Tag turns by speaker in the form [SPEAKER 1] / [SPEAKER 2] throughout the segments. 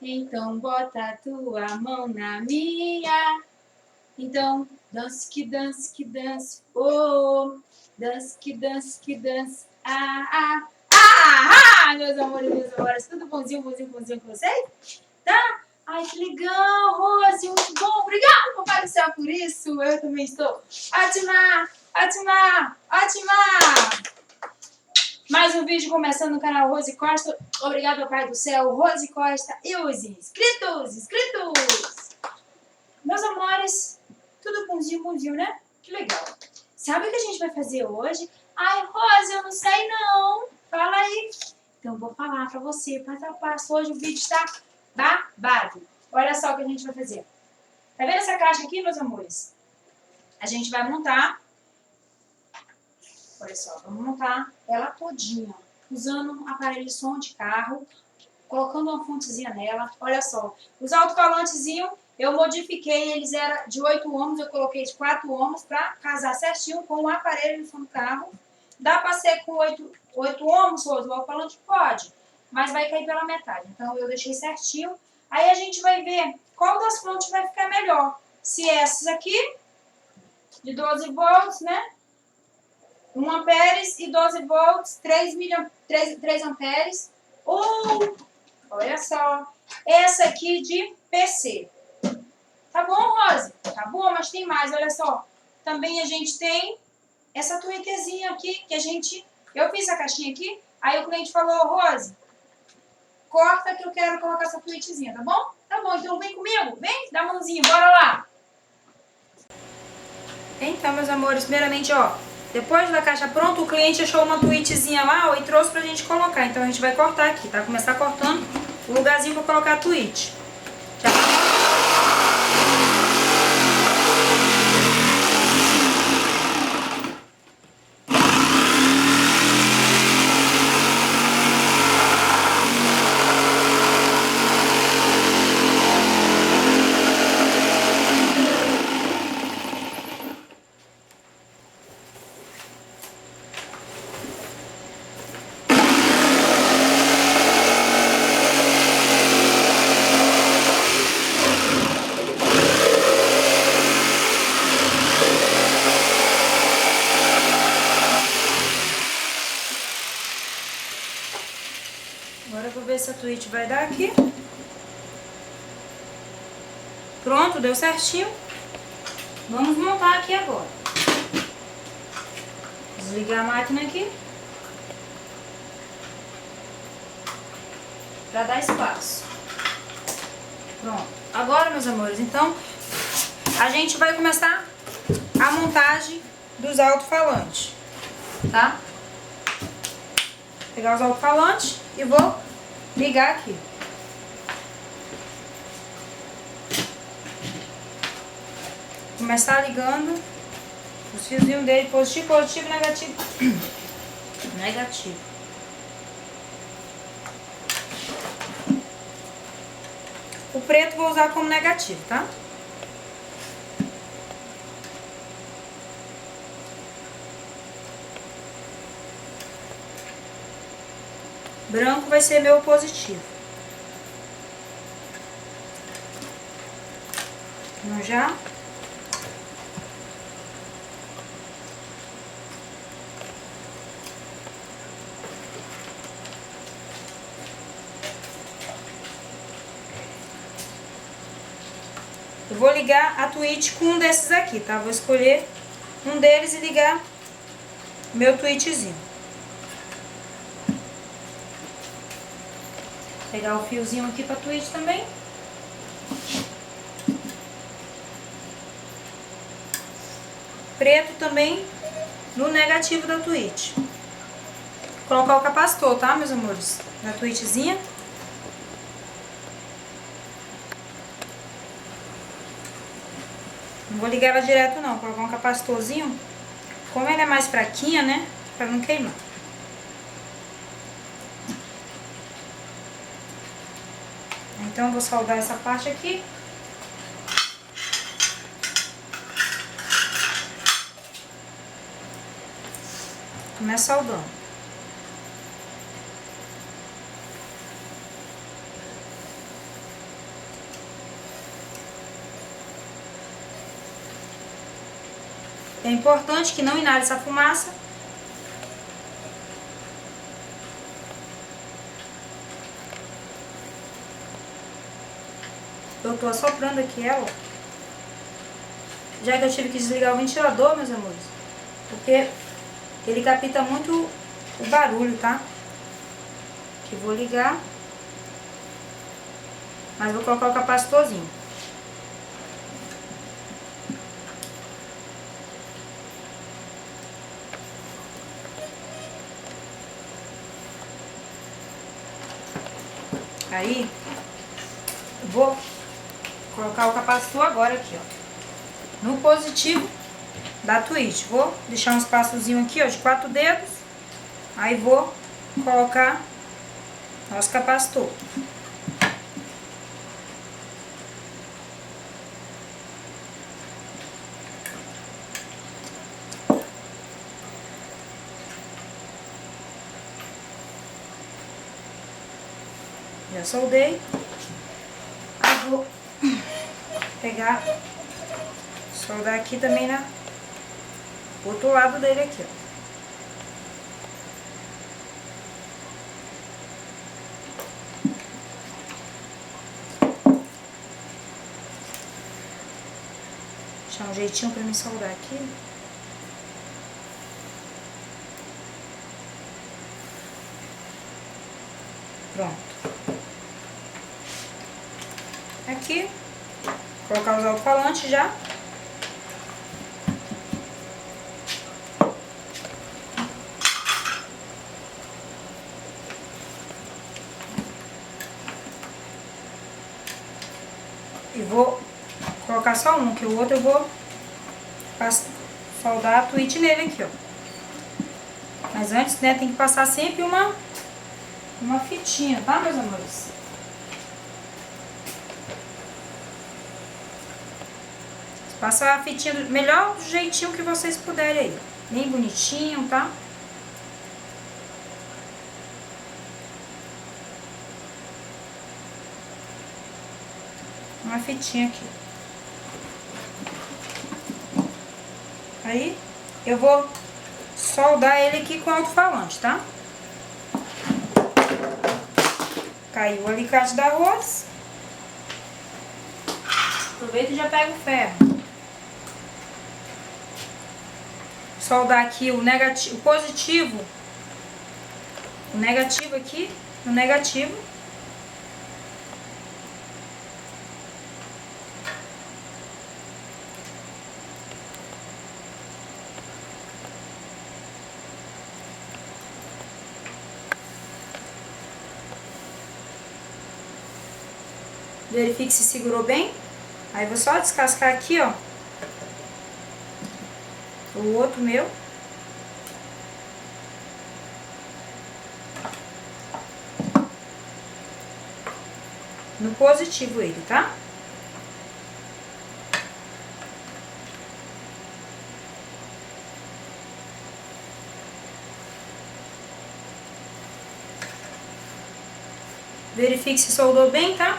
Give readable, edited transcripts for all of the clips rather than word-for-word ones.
[SPEAKER 1] Então bota a tua mão na minha. Então dance que dance que dance, oh, dance que dance que dance, ah, ah, ah, ah, meus amores, tudo bonzinho com vocês? Tá? Ai, que legal, Rose, muito bom, obrigada, papai do céu, por isso, eu também estou ótima, ótima, ótima! Mais um vídeo começando no canal Rose Costa, obrigado, papai do céu, Rose Costa e os inscritos, Meus amores, tudo bonzinho, né? Que legal. Sabe o que a gente vai fazer hoje? Ai, Rose, eu não sei não. Fala aí. Então, vou falar pra você, passo a passo. Hoje o vídeo está babado. Olha só o que a gente vai fazer. Tá vendo essa caixa aqui, meus amores? A gente vai montar, olha só, vamos montar ela todinha, usando um aparelho de som de carro, colocando uma fontezinha nela. Olha só, os alto-falantezinhos eu modifiquei, eles eram de 8 ohms, eu coloquei de 4 ohms para casar certinho com o aparelho de som do carro. Dá para ser com 8 ohms, Rose, o alto-falante pode, mas vai cair pela metade. Então eu deixei certinho. Aí a gente vai ver qual das fontes vai ficar melhor. Se essas aqui, de 12 volts, né? 1 amperes e 12 volts, 3 amperes. Ou, olha só, essa aqui de PC. Tá bom, Rose? Tá bom, mas tem mais, olha só. Também a gente tem essa tweeterzinha aqui, que eu fiz a caixinha aqui, aí o cliente falou, Rose, corta que eu quero colocar essa tweetzinha, tá bom? Tá bom, então vem comigo, vem, dá a mãozinha, bora lá. Então, meus amores, primeiramente, ó, depois da caixa pronta, o cliente achou uma tweetzinha lá, ó, e trouxe pra gente colocar. Então a gente vai cortar aqui, tá? Começar cortando o lugarzinho pra colocar a tweet. Já. Agora eu vou ver se a tweet vai dar aqui. Pronto, deu certinho. Vamos montar aqui agora. Desligar a máquina aqui. Pra dar espaço. Pronto. Agora, meus amores, então, a gente vai começar a montagem dos alto-falantes, tá? Vou pegar os alto-falantes e vou ligar aqui. Começar ligando os fiozinhos dele, positivo, positivo, negativo. Negativo. O preto vou usar como negativo, tá? Branco vai ser meu positivo. Vamos já. Eu vou ligar a tweet com um desses aqui, tá? Vou escolher um deles e ligar meu tweetzinho. Pegar o fiozinho aqui pra tweet também. Preto também no negativo da tweet. Vou colocar o capacitor, tá, meus amores? Na tweetzinha. Não vou ligar ela direto não, vou colocar um capacitorzinho. Como ela é mais fraquinha, né? Pra não queimar. Então eu vou soldar essa parte aqui. Começa soldando. É importante que não inale essa fumaça. Eu tô assoprando aqui ela, já que eu tive que desligar o ventilador, meus amores, porque ele capta muito o barulho, tá? Que vou ligar, mas vou colocar o capacitorzinho. Aí, vou colocar o capacitor agora aqui, ó, no positivo da Twitch. Vou deixar um espaçozinho aqui, ó, de 4 dedos. Aí vou colocar nosso capacitor. Já soldei. Aí vou pegar, soldar aqui também na outro lado dele aqui, ó. Deixar um jeitinho pra me soldar aqui. Pronto. Aqui, colocar os alto-falantes já. E vou colocar só um, que o outro eu vou soldar a Twitch nele aqui, ó. Mas antes, né, tem que passar sempre uma fitinha, tá, meus amores? Passa a fitinha do melhor jeitinho que vocês puderem aí. Bem bonitinho, tá? Uma fitinha aqui. Aí, eu vou soldar ele aqui com alto-falante, tá? Caiu o alicate da arroz. Aproveita e já pega o ferro. Soldar aqui o negativo, o positivo. O negativo aqui, no negativo. Verifique se segurou bem. Aí vou só descascar aqui, ó, o outro meu. No positivo ele, tá? Verifique se soldou bem, tá?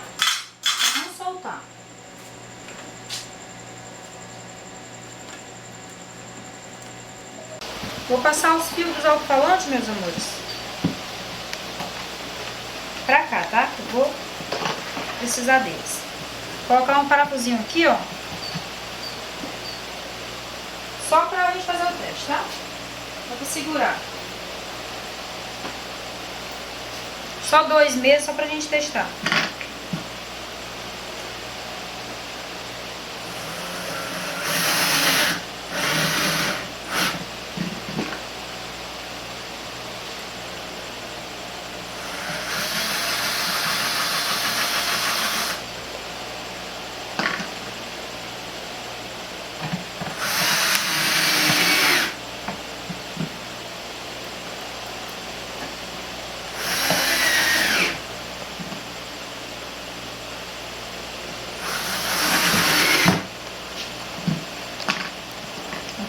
[SPEAKER 1] Pra não soltar. Vou passar os fios dos alto-falantes, meus amores, pra cá, tá? Eu vou precisar deles. Vou colocar um parafusinho aqui, ó, só pra gente fazer o teste, tá? Só pra segurar. Só 2 meses, só pra gente testar.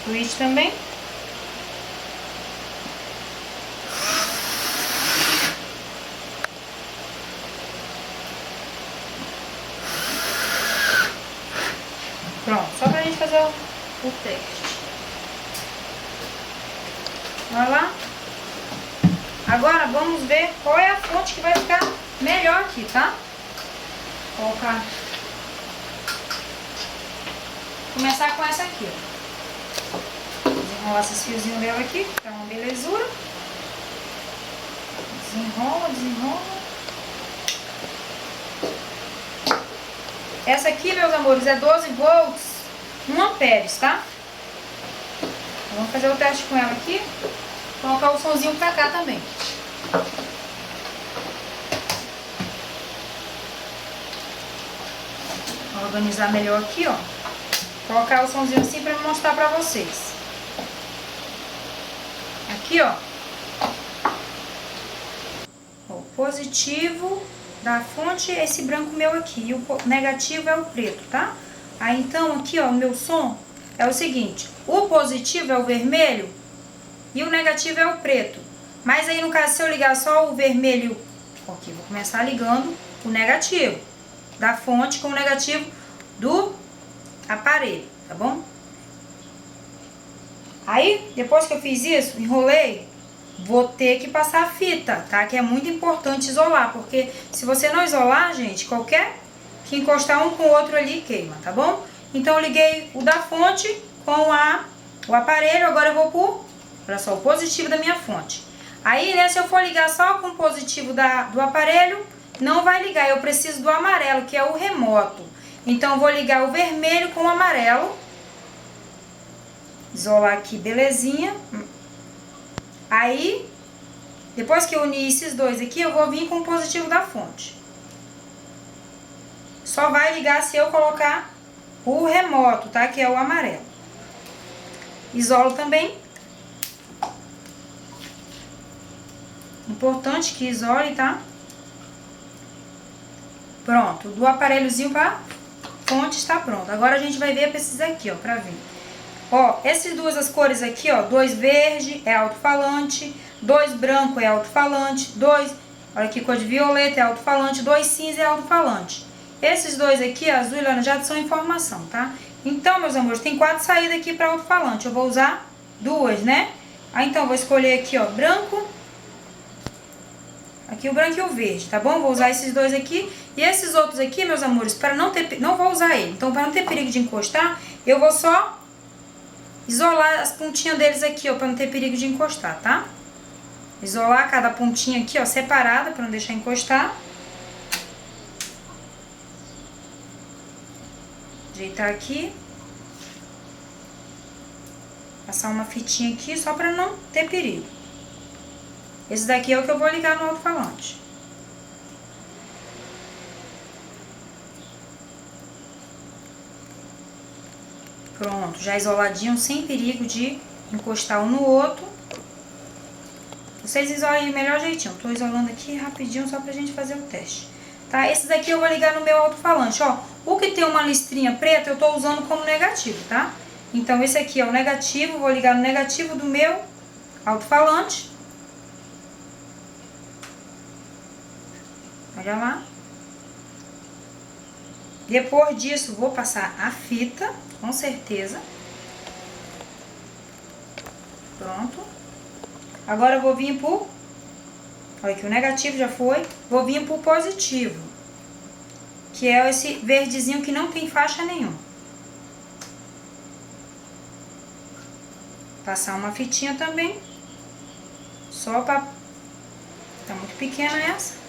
[SPEAKER 1] Twitch também. Pronto, só pra gente fazer o teste. Olha lá. Agora vamos ver qual é a fonte que vai ficar melhor aqui, tá? Vou colocar. Começar com essa aqui, ó. Desenrolar esses fiozinhos dela aqui, tá uma belezura. Desenrola, desenrola. Essa aqui, meus amores, é 12 volts, 1 amperes, tá? Vamos fazer o teste com ela aqui. Vou colocar o somzinho pra cá também. Vou organizar melhor aqui, ó. Colocar o somzinho assim pra mostrar pra vocês. Aqui, ó. O positivo da fonte é esse branco meu aqui. E o negativo é o preto, tá? Aí, então, aqui, ó, o meu som é o seguinte. O positivo é o vermelho e o negativo é o preto. Mas aí, no caso, se eu ligar só o vermelho... Aqui, vou começar ligando o negativo da fonte com o negativo do aparelho, tá bom? Aí, depois que eu fiz isso, enrolei, vou ter que passar a fita, tá? Que é muito importante isolar, porque se você não isolar, gente, qualquer que encostar um com o outro ali queima, tá bom? Então, eu liguei o da fonte com o aparelho, agora eu vou pro, olha só, o positivo da minha fonte. Aí, né, se eu for ligar só com o positivo do aparelho, não vai ligar, eu preciso do amarelo, que é o remoto. Então, eu vou ligar o vermelho com o amarelo. Isolar aqui, belezinha. Aí, depois que eu unir esses dois aqui, eu vou vir com o positivo da fonte. Só vai ligar se eu colocar o remoto, tá? Que é o amarelo. Isolo também. Importante que isole, tá? Pronto, do aparelhozinho pra fonte está pronto. Agora a gente vai ver esses aqui, ó, pra ver. Ó, essas duas as cores aqui, ó, 2 verde é alto-falante, 2 branco é alto-falante, 2, olha aqui, cor de violeta é alto-falante, 2 cinza é alto-falante. Esses dois aqui, azul e laranjado, são informação, tá? Então, meus amores, tem 4 saídas aqui para alto-falante. Eu vou usar 2, né? Aí, então, vou escolher aqui, ó, branco. Aqui o branco e o verde, tá bom? Vou usar esses dois aqui. E esses outros aqui, meus amores, para não ter... Não vou usar ele. Então, para não ter perigo de encostar, eu vou só isolar as pontinhas deles aqui, ó, para não ter perigo de encostar, tá? Isolar cada pontinha aqui, ó, separada, para não deixar encostar. Ajeitar aqui. Passar uma fitinha aqui, só para não ter perigo. Esse daqui é o que eu vou ligar no alto-falante. Pronto, já isoladinho, sem perigo de encostar um no outro. Vocês isolem do melhor jeitinho. Tô isolando aqui rapidinho só pra gente fazer o teste. Tá? Esses aqui eu vou ligar no meu alto-falante, ó. O que tem uma listrinha preta eu tô usando como negativo, tá? Então esse aqui é o negativo, vou ligar no negativo do meu alto-falante. Olha lá. Depois disso, vou passar a fita, com certeza. Pronto. Agora eu vou vir pro... Olha aqui, o negativo já foi. Vou vir pro positivo. Que é esse verdezinho que não tem faixa nenhuma. Passar uma fitinha também. Só pra... Tá muito pequena essa.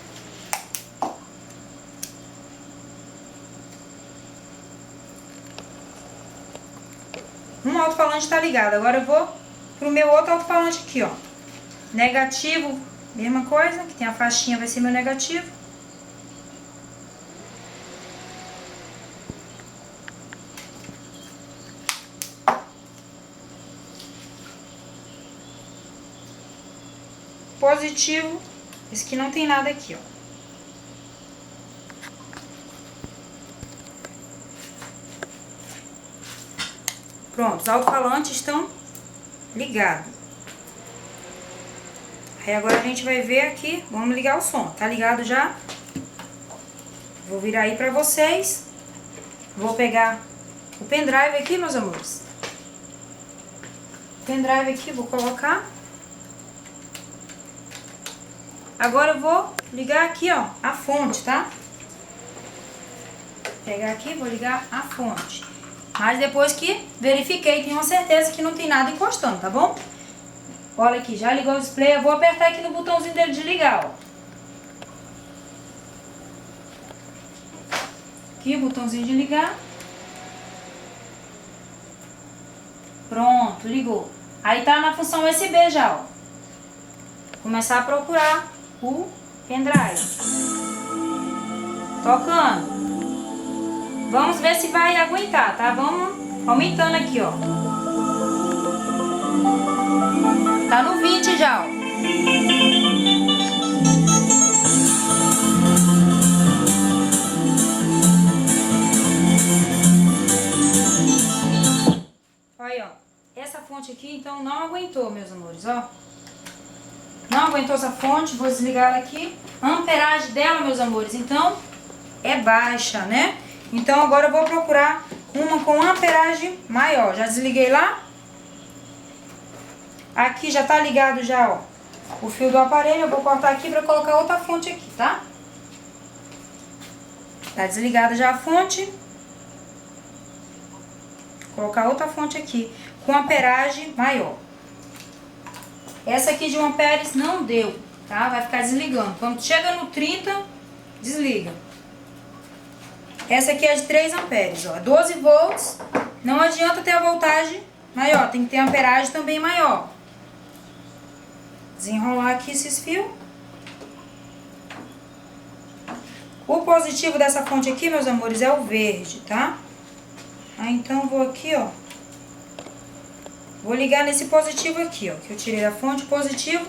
[SPEAKER 1] Um alto-falante tá ligado. Agora eu vou pro meu outro alto-falante aqui, ó. Negativo, mesma coisa, que tem a faixinha, vai ser meu negativo. Positivo, esse aqui não tem nada aqui, ó. Pronto, os alto-falantes estão ligados. Aí agora a gente vai ver aqui, vamos ligar o som. Tá ligado já? Vou virar aí pra vocês. Vou pegar o pendrive aqui, meus amores. O pendrive aqui, vou colocar. Agora eu vou ligar aqui, ó, a fonte, tá? Pegar aqui, vou ligar a fonte. Mas depois que verifiquei, tenho certeza que não tem nada encostando, tá bom? Olha aqui, já ligou o display. Eu vou apertar aqui no botãozinho dele de ligar, ó. Aqui o botãozinho de ligar. Pronto, ligou. Aí tá na função USB já, ó. Começar a procurar o pendrive. Tocando. Vamos ver se vai aguentar, tá? Vamos aumentando aqui, ó. Tá no 20 já, ó. Aí, ó. Essa fonte aqui, então, não aguentou, meus amores, ó. Não aguentou essa fonte, vou desligar ela aqui. A amperagem dela, meus amores, então, é baixa, né? Então, agora eu vou procurar uma com amperagem maior. Já desliguei lá. Aqui já tá ligado já, ó, o fio do aparelho. Eu vou cortar aqui pra colocar outra fonte aqui, tá? Tá desligada já a fonte. Vou colocar outra fonte aqui com amperagem maior. Essa aqui de 1 amperes não deu, tá? Vai ficar desligando. Quando chega no 30, desliga. Essa aqui é de 3 amperes, ó. 12 volts. Não adianta ter a voltagem maior, tem que ter a amperagem também maior. Desenrolar aqui esses fios. O positivo dessa fonte aqui, meus amores, é o verde, tá? Aí, então, vou aqui, ó. Vou ligar nesse positivo aqui, ó. Que eu tirei da fonte. O positivo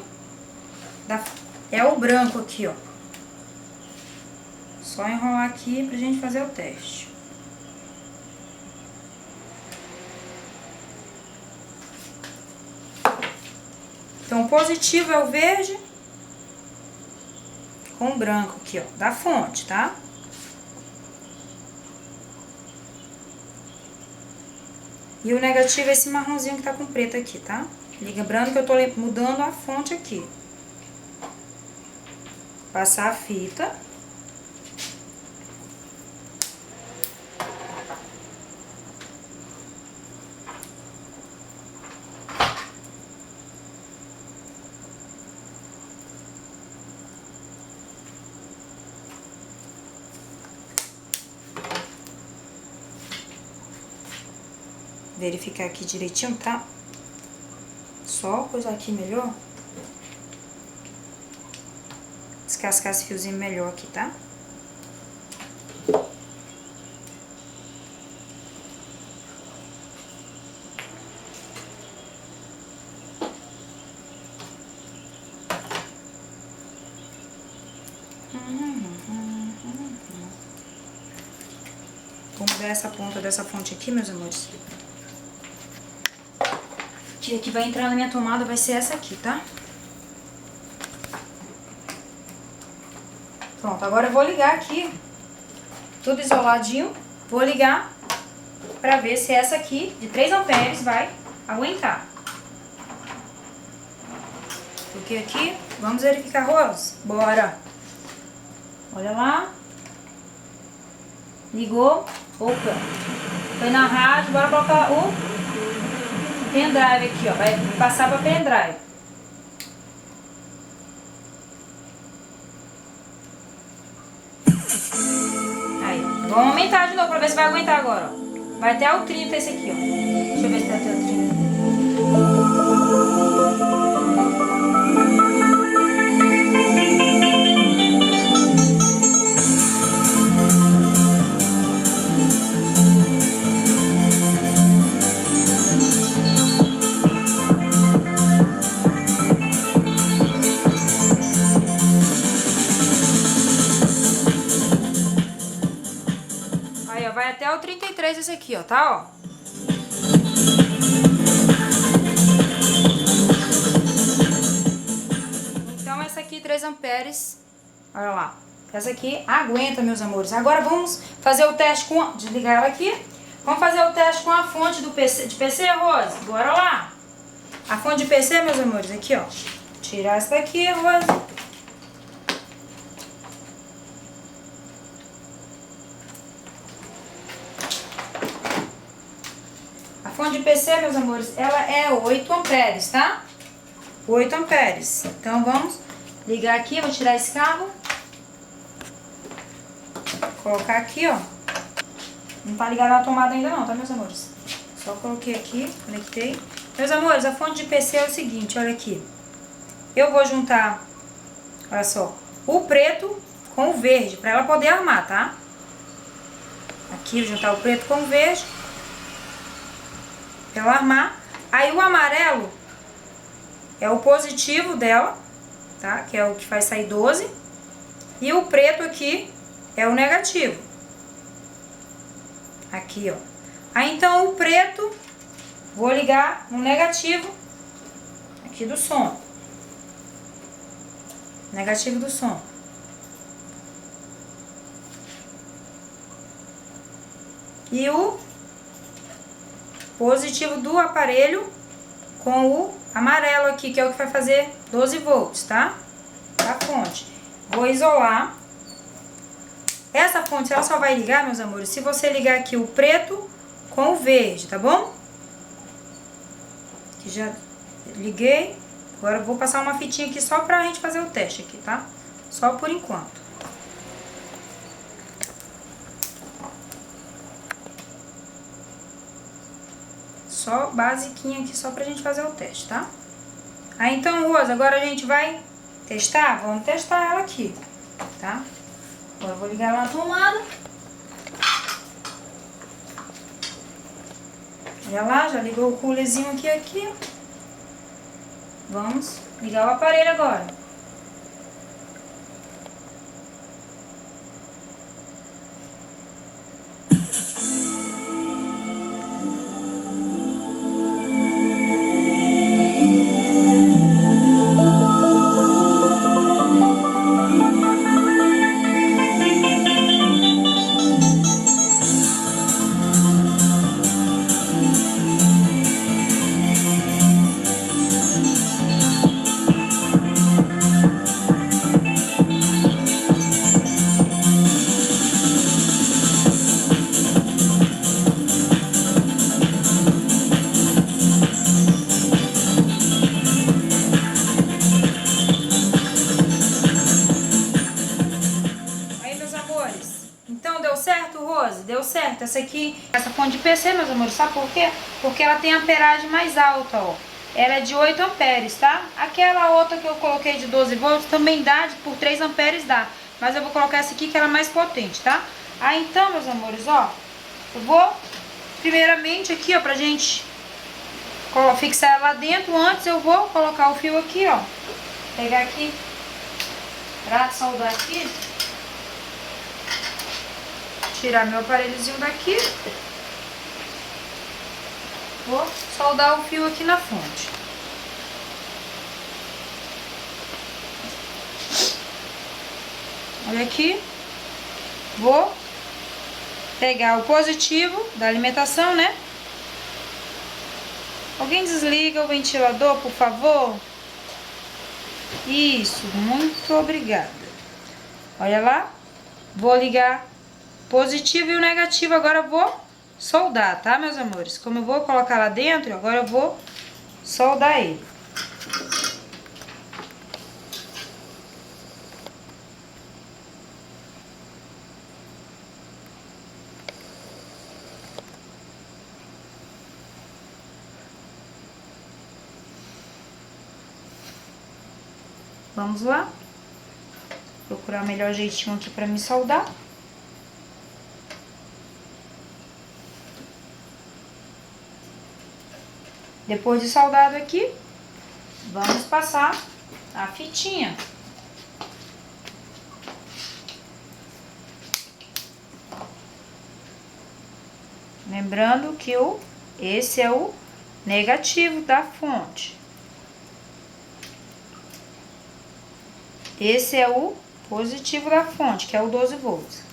[SPEAKER 1] é o branco aqui, ó. Só enrolar aqui pra gente fazer o teste. Então, o positivo é o verde com o branco aqui, ó, da fonte, tá? E o negativo é esse marronzinho que tá com preto aqui, tá? Lembrando que eu tô mudando a fonte aqui. Passar a fita. Verificar aqui direitinho, tá? Só coisar aqui melhor. Descascar esse fiozinho melhor aqui, tá? Vou mudar essa ponta dessa fonte aqui, meus amores. Que vai entrar na minha tomada vai ser essa aqui, tá? Pronto, agora eu vou ligar aqui, tudo isoladinho. Vou ligar pra ver se essa aqui, de 3 amperes, vai aguentar. Porque aqui, vamos verificar, Rose? Bora! Olha lá. Ligou. Opa! Foi na rádio, bora colocar o pendrive aqui, ó. Vai passar para pendrive. Aí, vamos aumentar de novo para ver se vai aguentar agora, ó. Vai até o 30 esse aqui, ó. Deixa eu ver se tá até o 30. Vai até o 33 esse aqui, ó, tá, ó. Então, essa aqui, 3 amperes, olha lá. Essa aqui aguenta, meus amores. Agora, vamos fazer o teste com... Desligar ela aqui. Vamos fazer o teste com a fonte do PC, de PC, Rose. Bora lá. A fonte de PC, meus amores, aqui, ó. Tirar essa daqui, Rose. fonte de PC, meus amores, ela é 8 amperes, tá? 8 amperes. Então, vamos ligar aqui, vou tirar esse cabo. Colocar aqui, ó. Não tá ligado na tomada ainda não, tá, meus amores? Só coloquei aqui, conectei. Meus amores, a fonte de PC é o seguinte, olha aqui. Eu vou juntar, olha só, o preto com o verde, pra ela poder armar, tá? Aqui, juntar o preto com o verde, pra ela armar. Aí o amarelo é o positivo dela, tá? Que é o que faz sair 12. E o preto aqui é o negativo. Aqui, ó. Aí, então, o preto, vou ligar no negativo aqui do som. Negativo do som. E o positivo do aparelho com o amarelo aqui, que é o que vai fazer 12 volts, tá? A fonte. Vou isolar. Essa fonte, ela só vai ligar, meus amores, se você ligar aqui o preto com o verde, tá bom? Aqui já liguei. Agora eu vou passar uma fitinha aqui só pra gente fazer o teste aqui, tá? Só por enquanto. Só basiquinha aqui, só pra gente fazer o teste, tá? Aí, então, Rosa, agora a gente vai testar? Vamos testar ela aqui, tá? Agora eu vou ligar ela na tomada. Olha lá, já ligou o coolerzinho aqui. Vamos ligar o aparelho agora. Então, deu certo, Rose? Deu certo. Essa fonte de PC, meus amores, sabe por quê? Porque ela tem amperagem mais alta, ó. Ela é de 8 amperes, tá? Aquela outra que eu coloquei de 12 volts também dá, por 3 amperes dá. Mas eu vou colocar essa aqui que ela é mais potente, tá? Aí, então, meus amores, ó, eu vou, primeiramente aqui, ó, pra gente fixar ela lá dentro. Antes eu vou colocar o fio aqui, ó. Pegar aqui, pra soldar aqui. Tirar meu aparelhozinho daqui. Vou soldar o fio aqui na fonte. Olha aqui. Vou pegar o positivo da alimentação, né? Alguém desliga o ventilador, por favor? Isso, muito obrigada. Olha lá. Vou ligar positivo e o negativo. Agora eu vou soldar, tá, meus amores? Como eu vou colocar lá dentro, agora eu vou soldar ele. Vamos lá. Procurar o melhor jeitinho aqui pra me soldar. Depois de soldado aqui, vamos passar a fitinha. Lembrando que esse é o negativo da fonte. Esse é o positivo da fonte, que é o 12 volts.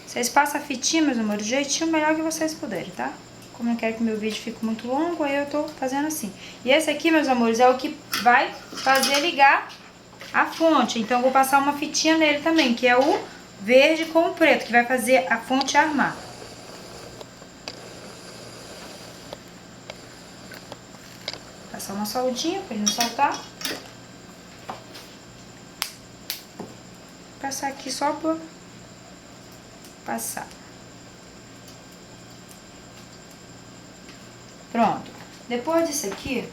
[SPEAKER 1] Vocês passam a fitinha, meus amores, do jeitinho melhor que vocês puderem, tá? Como eu quero que meu vídeo fique muito longo, aí eu tô fazendo assim. E esse aqui, meus amores, é o que vai fazer ligar a fonte. Então, eu vou passar uma fitinha nele também, que é o verde com o preto, que vai fazer a fonte armar. Passar uma soldinha pra ele não soltar. Passar aqui só por passar. Pronto. Depois disso aqui,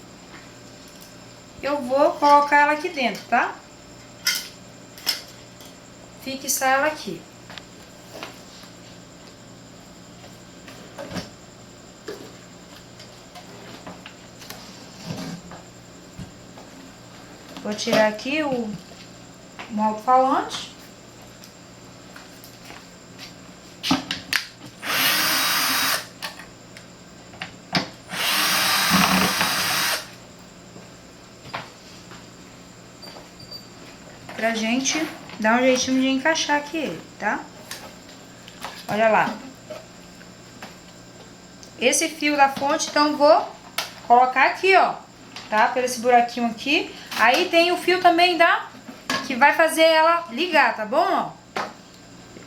[SPEAKER 1] eu vou colocar ela aqui dentro, tá? Fixar ela aqui. Vou tirar aqui o alto-falante. Pra gente dar um jeitinho de encaixar aqui ele, tá? Olha lá. Esse fio da fonte, então, vou colocar aqui, ó, tá? Por esse buraquinho aqui. Aí tem o fio também que vai fazer ela ligar, tá bom, ó?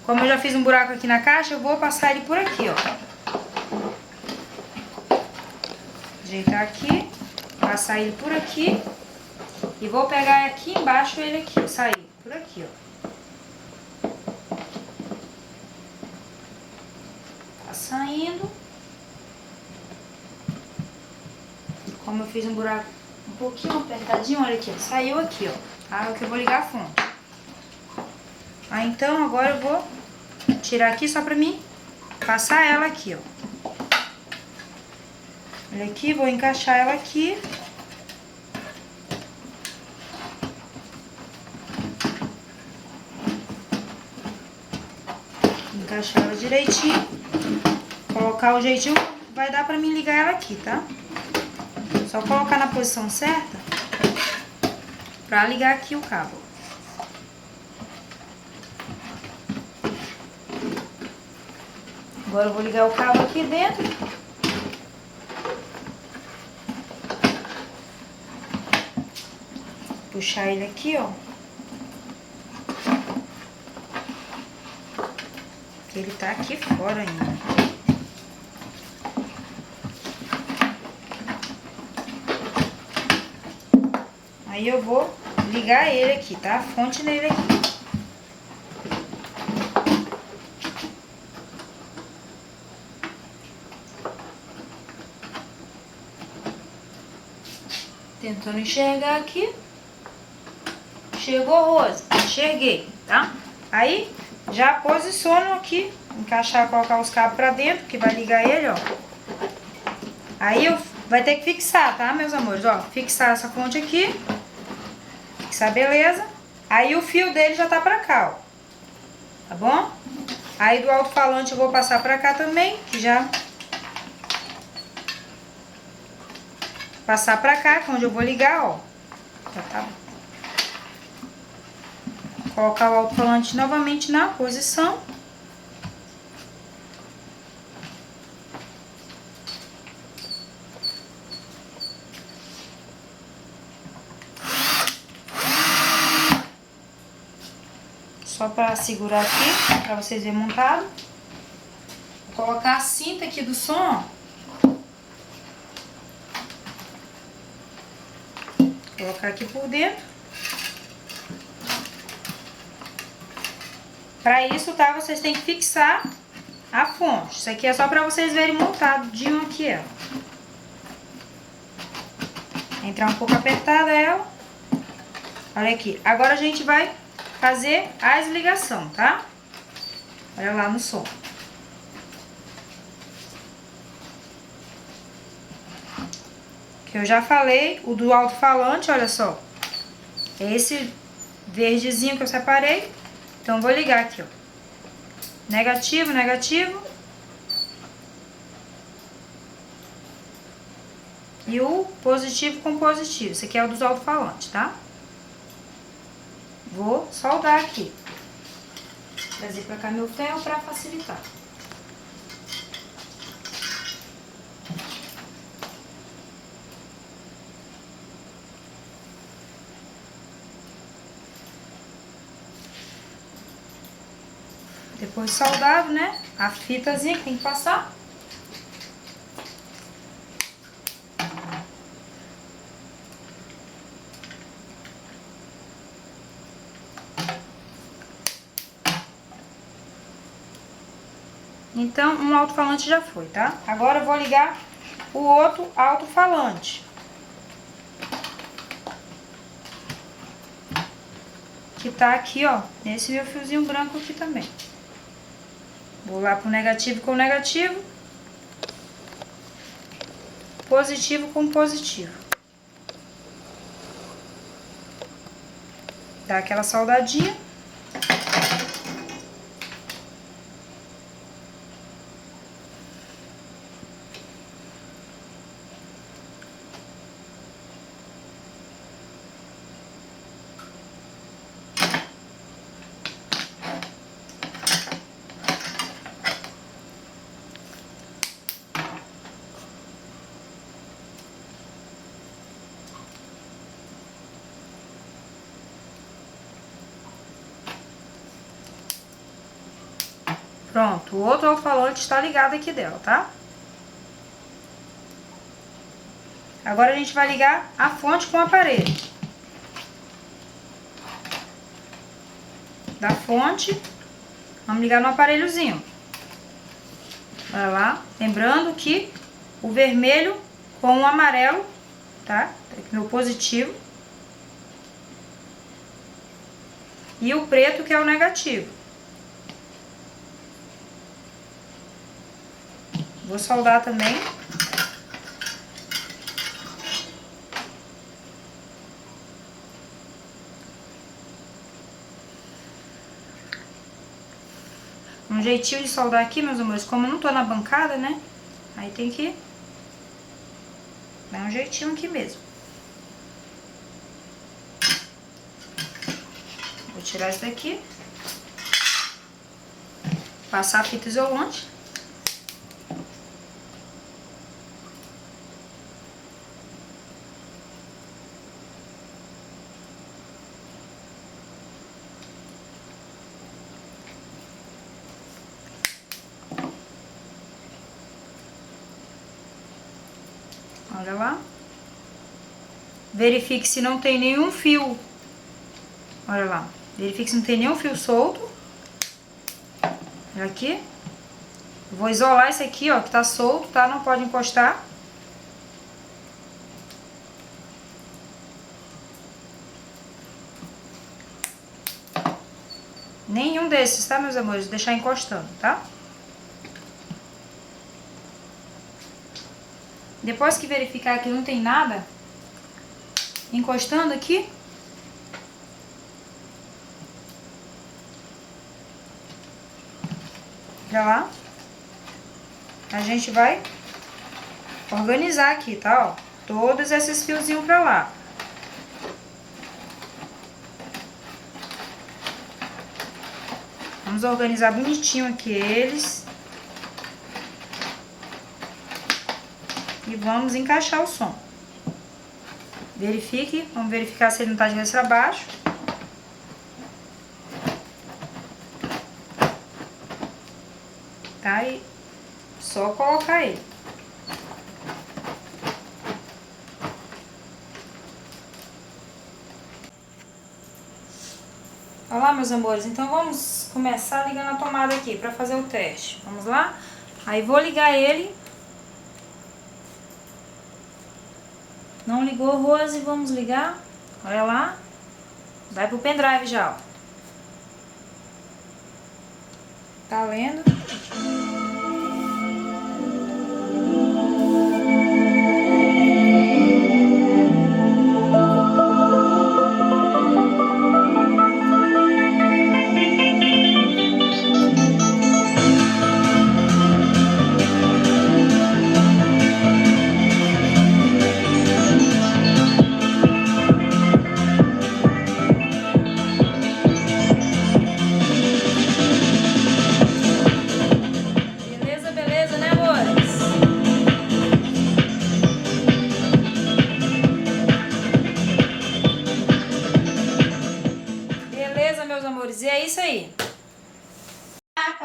[SPEAKER 1] Como eu já fiz um buraco aqui na caixa, eu vou passar ele por aqui, ó. Ajeitar aqui, passar ele por aqui. E vou pegar aqui embaixo ele aqui, sair por aqui, ó. Tá saindo. Como eu fiz um buraco um pouquinho apertadinho, olha aqui, ó, saiu aqui, ó. Tá? É o que eu vou ligar a fonte. Aí, então, agora eu vou tirar aqui só pra mim passar ela aqui, ó. Olha aqui, vou encaixar ela aqui. Encaixar ela direitinho. Colocar o jeitinho, vai dar pra mim ligar ela aqui, tá? Só colocar na posição certa pra ligar aqui o cabo. Agora eu vou ligar o cabo aqui dentro. Puxar ele aqui, ó. Ele tá aqui fora ainda. Aí eu vou ligar ele aqui, tá? A fonte nele aqui. Tentando enxergar aqui. Chegou, Rose? Enxerguei, tá? Aí, já posiciono aqui, encaixar, colocar os cabos pra dentro, que vai ligar ele, ó. Aí, vai ter que fixar, tá, meus amores? Ó, fixar essa fonte aqui. Fixar, beleza. Aí, o fio dele já tá pra cá, ó. Tá bom? Aí, do alto-falante eu vou passar pra cá também, que já... Passar pra cá, que é onde eu vou ligar, ó. Já tá. Colocar o alto-falante novamente na posição. Só pra segurar aqui, pra vocês verem montado. Vou colocar a cinta aqui do som, ó. Colocar aqui por dentro. Pra isso, tá? Vocês têm que fixar a fonte. Isso aqui é só pra vocês verem montadinho aqui, ó. Entrar um pouco apertada ela. Olha aqui. Agora a gente vai fazer a desligação, tá? Olha lá no som. Que eu já falei, o do alto-falante, olha só. É esse verdezinho que eu separei. Então, vou ligar aqui, ó. Negativo, negativo. E o positivo com positivo. Esse aqui é o dos alto-falantes, tá? Vou soldar aqui. Trazer pra cá meu ferro pra facilitar. Depois de soldado, né? A fitazinha que tem que passar. Então, um alto-falante já foi, tá? Agora eu vou ligar o outro alto-falante. Que tá aqui, ó, nesse meu fiozinho branco aqui também. Vou lá pro negativo com negativo. Positivo com positivo. Dá aquela soldadinha. Pronto, o outro alto-falante está ligado aqui dela, tá? Agora a gente vai ligar a fonte com o aparelho. Da fonte, vamos ligar no aparelhozinho. Olha lá, lembrando que o vermelho com o amarelo, tá? Aqui meu positivo. E o preto que é o negativo. Vou soldar também. Um jeitinho de soldar aqui, meus amores, como eu não tô na bancada, né? Aí tem que dar um jeitinho aqui mesmo. Vou tirar isso daqui. Passar a fita isolante. Olha lá. Verifique se não tem nenhum fio. Olha lá. Verifique se não tem nenhum fio solto. Olha aqui. Vou isolar esse aqui, ó, que tá solto, tá? Não pode encostar. Nenhum desses, tá, meus amores? Vou deixar encostando, tá? Depois que verificar que não tem nada encostando aqui, já lá, a gente vai organizar aqui, tá? Ó, todos esses fiozinhos pra lá. Vamos organizar bonitinho aqui eles. E vamos encaixar o som. Verifique, vamos verificar se ele não tá de cabeça pra baixo. Tá? E só colocar ele. Olha lá, meus amores, então vamos começar ligando a tomada aqui pra fazer o teste. Vamos lá? Aí vou ligar ele. Não ligou, Rose, vamos ligar. Olha lá. Vai pro pendrive já, ó. Tá lendo?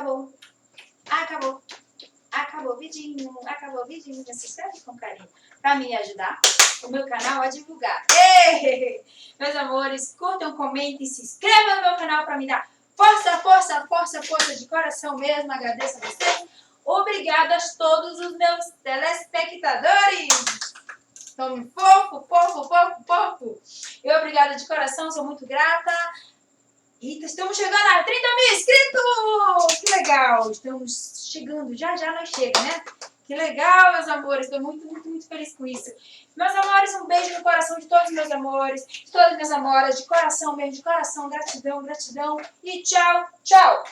[SPEAKER 1] Acabou. Acabou. Acabou o vidinho. Acabou o vidinho. Se inscreve com carinho para me ajudar o meu canal a divulgar. Ei! Meus amores, curtam, comentem, se inscrevam no meu canal para me dar força, força, força, força de coração mesmo. Agradeço a vocês. Obrigada a todos os meus telespectadores. Tome fofo, fofo, fofo, fofo. Eu obrigada de coração, sou muito grata. E estamos chegando a 30 mil inscritos! Que legal! Estamos chegando, já já nós chegamos, né? Que legal, meus amores. Estou muito, muito, muito feliz com isso. Meus amores, um beijo no coração de todos os meus amores, de todas as minhas amoras, de coração mesmo, de coração. Gratidão, gratidão. E tchau, tchau!